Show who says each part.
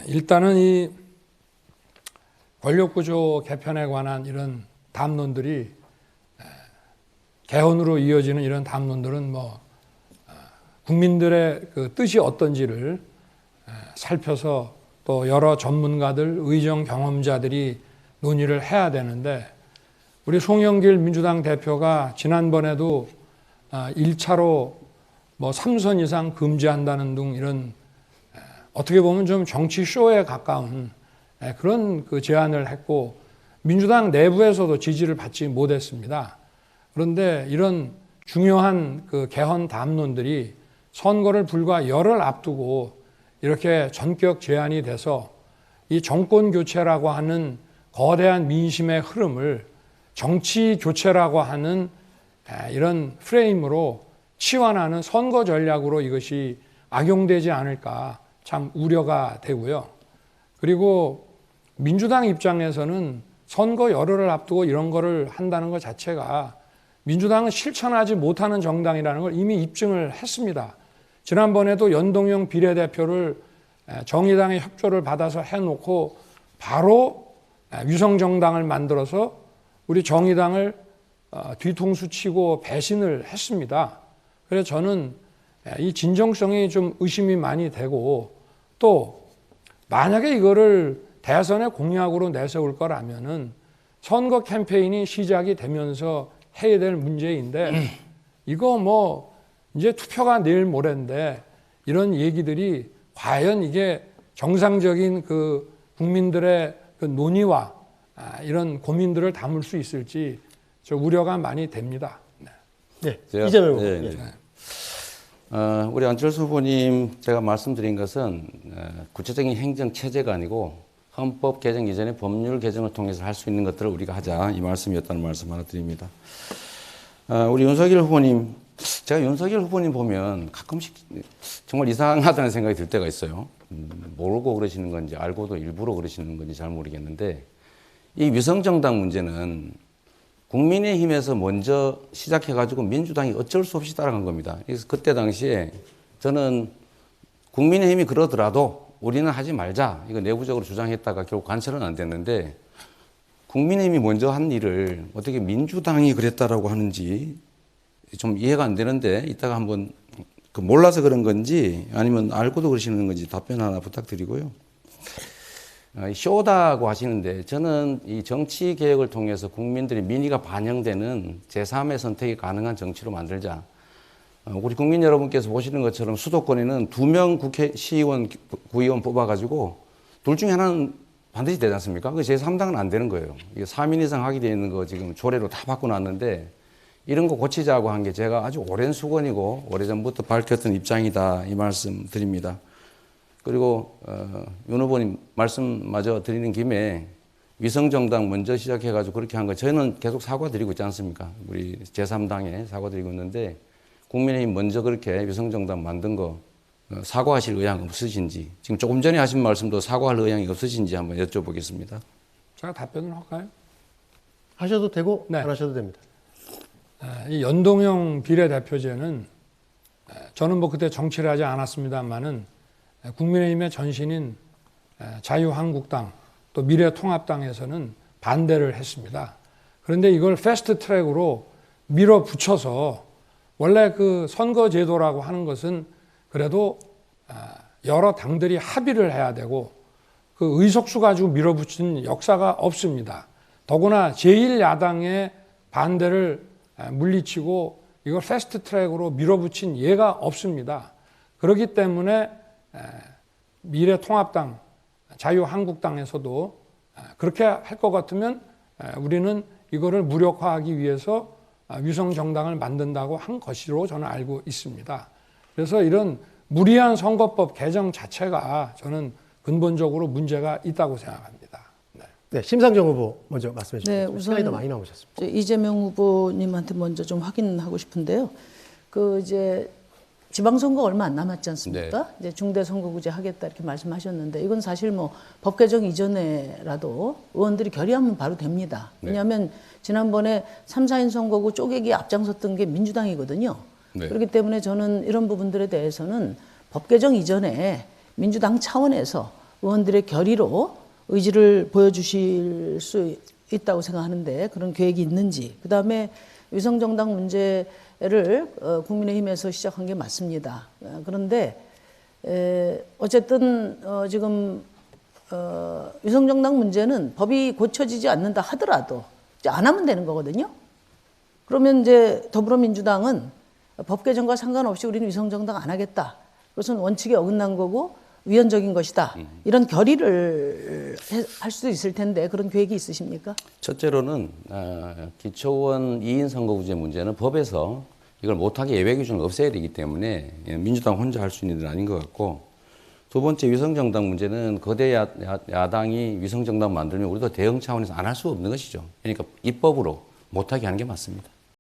Speaker 1: 일단은 이 권력구조 개편에 관한 이런 담론들이 개헌으로 이어지는 이런 담론들은 국민들의 그 뜻이 어떤지를 살펴서 또 여러 전문가들, 의정 경험자들이 논의를 해야 되는데 우리 송영길 민주당 대표가 지난번에도 1차로 3선 이상 금지한다는 등 이런 어떻게 보면 좀 정치 쇼에 가까운 그런 그 제안을 했고 민주당 내부에서도 지지를 받지 못했습니다. 그런데 이런 중요한 그 개헌 담론들이 선거를 불과 열흘 앞두고 이렇게 전격 제안이 돼서 이 정권 교체라고 하는 거대한 민심의 흐름을 정치 교체라고 하는 이런 프레임으로 치환하는 선거 전략으로 이것이 악용되지 않을까 참 우려가 되고요. 그리고 민주당 입장에서는 선거 열흘을 앞두고 이런 거를 한다는 것 자체가 민주당은 실천하지 못하는 정당이라는 걸 이미 입증을 했습니다. 지난번에도 연동형 비례대표를 정의당의 협조를 받아서 해놓고 바로 위성정당을 만들어서 우리 정의당을 뒤통수 치고 배신을 했습니다. 그래서 저는 이 진정성이 좀 의심이 많이 되고 또 만약에 이거를 대선의 공약으로 내세울 거라면은 선거 캠페인이 시작이 되면서 해야 될 문제인데 이거 이제 투표가 내일 모레인데 이런 얘기들이 과연 이게 정상적인 그 국민들의 그 논의와 이런 고민들을 담을 수 있을지 저 우려가 많이 됩니다.
Speaker 2: 네, 이재명 후보.
Speaker 3: 네, 네. 우리 안철수 후보님 제가 말씀드린 것은 구체적인 행정 체제가 아니고 헌법 개정 이전의 법률 개정을 통해서 할 수 있는 것들을 우리가 하자 이 말씀이었다는 말씀 하나 드립니다. 우리 윤석열 후보님, 제가 윤석열 후보님 보면 가끔씩 정말 이상하다는 생각이 들 때가 있어요. 모르고 그러시는 건지 알고도 일부러 그러시는 건지 잘 모르겠는데 이 위성정당 문제는 국민의힘에서 먼저 시작해가지고 민주당이 어쩔 수 없이 따라간 겁니다. 그래서 그때 당시에 저는 국민의힘이 그러더라도 우리는 하지 말자 이거 내부적으로 주장했다가 결국 관철은 안 됐는데 국민의힘이 먼저 한 일을 어떻게 민주당이 그랬다라고 하는지 좀 이해가 안 되는데 이따가 한번 몰라서 그런 건지 아니면 알고도 그러시는 건지 답변 하나 부탁드리고요. 쇼다고 하시는데 저는 이 정치 개혁을 통해서 국민들의 민의가 반영되는 제3의 선택이 가능한 정치로 만들자. 우리 국민 여러분께서 보시는 것처럼 수도권에는 2명 시의원, 구의원 뽑아가지고 둘 중에 하나는 반드시 되지 않습니까? 그 제3당은 안 되는 거예요. 이게 3인 이상 하게 되어 있는 거 지금 조례로 다 바꿔놨는데 이런 거 고치자고 한 게 제가 아주 오랜 수건이고 오래전부터 밝혔던 입장이다 이 말씀 드립니다. 그리고 윤 후보님 말씀마저 드리는 김에 위성정당 먼저 시작해가지고 그렇게 한 거 저희는 계속 사과드리고 있지 않습니까? 우리 제3당에 사과드리고 있는데 국민의힘 먼저 그렇게 위성정당 만든 거 사과하실 의향 없으신지 지금 조금 전에 하신 말씀도 사과할 의향이 없으신지 한번 여쭤보겠습니다.
Speaker 1: 제가 답변을 할까요?
Speaker 2: 하셔도 되고
Speaker 1: 네.
Speaker 2: 안 하셔도 됩니다.
Speaker 1: 이 연동형 비례대표제는 저는 그때 정치를 하지 않았습니다만은 국민의힘의 전신인 자유한국당 또 미래통합당에서는 반대를 했습니다. 그런데 이걸 패스트 트랙으로 밀어붙여서 원래 그 선거제도라고 하는 것은 그래도 여러 당들이 합의를 해야 되고 그 의석수 가지고 밀어붙인 역사가 없습니다. 더구나 제1야당의 반대를 물리치고 이걸 패스트 트랙으로 밀어붙인 예가 없습니다. 그렇기 때문에 미래통합당, 자유한국당에서도 그렇게 할 것 같으면 우리는 이거를 무력화하기 위해서 위성정당을 만든다고 한 것으로 저는 알고 있습니다. 그래서 이런 무리한 선거법 개정 자체가 저는 근본적으로 문제가 있다고 생각합니다.
Speaker 2: 네, 심상정 후보 먼저 말씀해 주시죠.
Speaker 4: 네,
Speaker 2: 시간이 더
Speaker 4: 우선
Speaker 2: 많이 남으셨습니다.
Speaker 4: 이재명 후보님한테 먼저 좀 확인하고 싶은데요. 이제 지방선거 얼마 안 남았지 않습니까?
Speaker 3: 네.
Speaker 4: 이제 중대선거구제 하겠다 이렇게 말씀하셨는데 이건 사실 법 개정 이전에라도 의원들이 결의하면 바로 됩니다.
Speaker 3: 네.
Speaker 4: 왜냐하면 지난번에 3, 4인 선거구 쪼개기 앞장섰던 게 민주당이거든요.
Speaker 3: 네.
Speaker 4: 그렇기 때문에 저는 이런 부분들에 대해서는 법 개정 이전에 민주당 차원에서 의원들의 결의로 의지를 보여주실 수 있다고 생각하는데 그런 계획이 있는지, 그 다음에 위성정당 문제를 국민의힘에서 시작한 게 맞습니다. 그런데 어쨌든 지금 위성정당 문제는 법이 고쳐지지 않는다 하더라도 이제 안 하면 되는 거거든요. 그러면 이제 더불어민주당은 법 개정과 상관없이 우리는 위성정당 안 하겠다. 그것은 원칙에 어긋난 거고 위헌적인 것이다. 이런 결의를 할 수도 있을 텐데 그런 계획이 있으십니까?
Speaker 3: 첫째로는 기초의원 2인 선거구제 문제는 법에서 이걸 못하게 예외 기준을 없애야 되기 때문에 민주당 혼자 할 수 있는 일은 아닌 것 같고, 두 번째 위성정당 문제는 거대 야당이 위성정당 만들면 우리도 대응 차원에서 안 할 수 없는 것이죠. 그러니까 입법으로 못하게 하는 게 맞습니다.